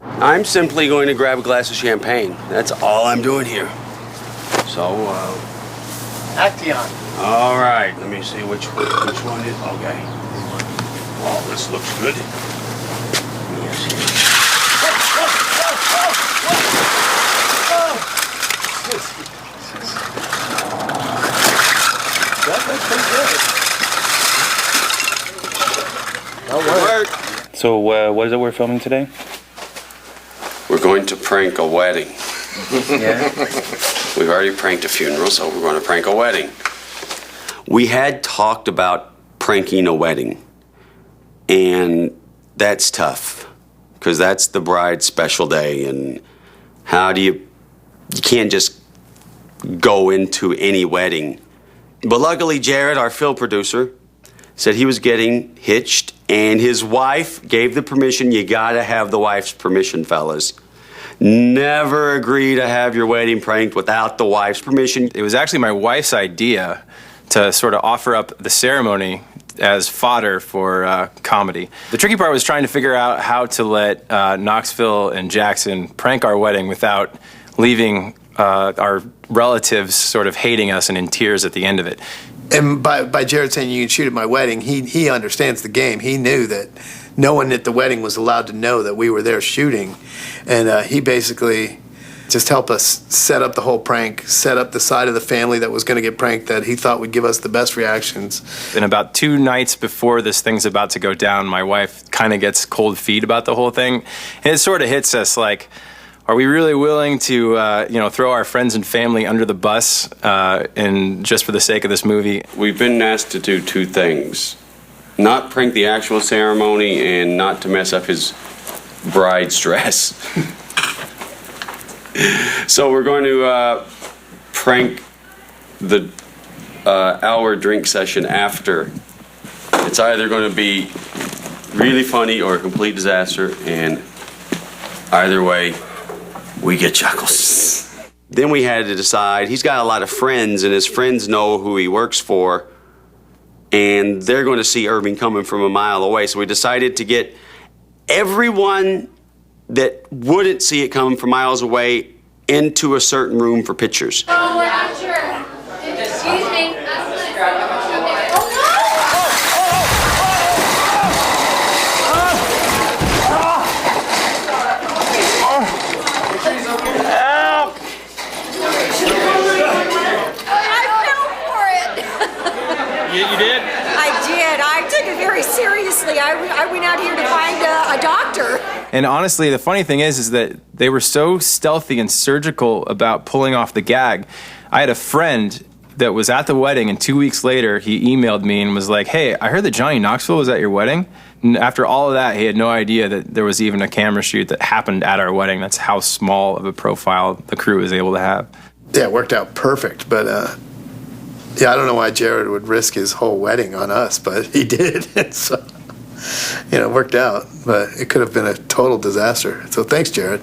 I'm simply going to grab a glass of champagne. That's all I'm doing here. So, Action. all right. Let me see which one is. Okay. Well, this looks good. Yes. That's pretty good. That worked. So, what is it we're filming today? We're going to prank a wedding. Yeah. We've already pranked a funeral, so we're going to prank a wedding. We had talked about pranking a wedding, and that's tough because that's the bride's special day, and how do you can't just go into any wedding. But luckily, Jared, our film producer, said he was getting hitched, and his wife gave the permission. You gotta have the wife's permission, fellas. Never agree to have your wedding pranked without the wife's permission. It was actually my wife's idea to sort of offer up the ceremony as fodder for comedy. The tricky part was trying to figure out how to let Knoxville and Jackson prank our wedding without leaving our relatives sort of hating us and in tears at the end of it. And by Jared saying you can shoot at my wedding, he understands the game. He knew that no one at the wedding was allowed to know that we were there shooting. And he basically just helped us set up the whole prank, set up the side of the family that was going to get pranked that he thought would give us the best reactions. And about 2 nights before this thing's about to go down, my wife kind of gets cold feet about the whole thing. And it sort of hits us like, are we really willing to, throw our friends and family under the bus and just for the sake of this movie? We've been asked to do 2 things. Not prank the actual ceremony and not to mess up his bride's dress. So we're going to prank the hour drink session after. It's either going to be really funny or a complete disaster, and either way, we get chuckles. Then we had to decide, he's got a lot of friends, and his friends know who he works for, and they're going to see Irving coming from a mile away. So we decided to get everyone that wouldn't see it coming from miles away into a certain room for pictures. Oh, we're not sure. Excuse me. You did? I did. I took it very seriously. I went out here to find a doctor. And honestly, the funny thing is that they were so stealthy and surgical about pulling off the gag. I had a friend that was at the wedding, and 2 weeks later, he emailed me and was like, hey, I heard that Johnny Knoxville was at your wedding. And after all of that, he had no idea that there was even a camera shoot that happened at our wedding. That's how small of a profile the crew was able to have. Yeah, it worked out perfect, but I don't know why Jared would risk his whole wedding on us, but he did. So, it worked out, but it could have been a total disaster. So thanks, Jared.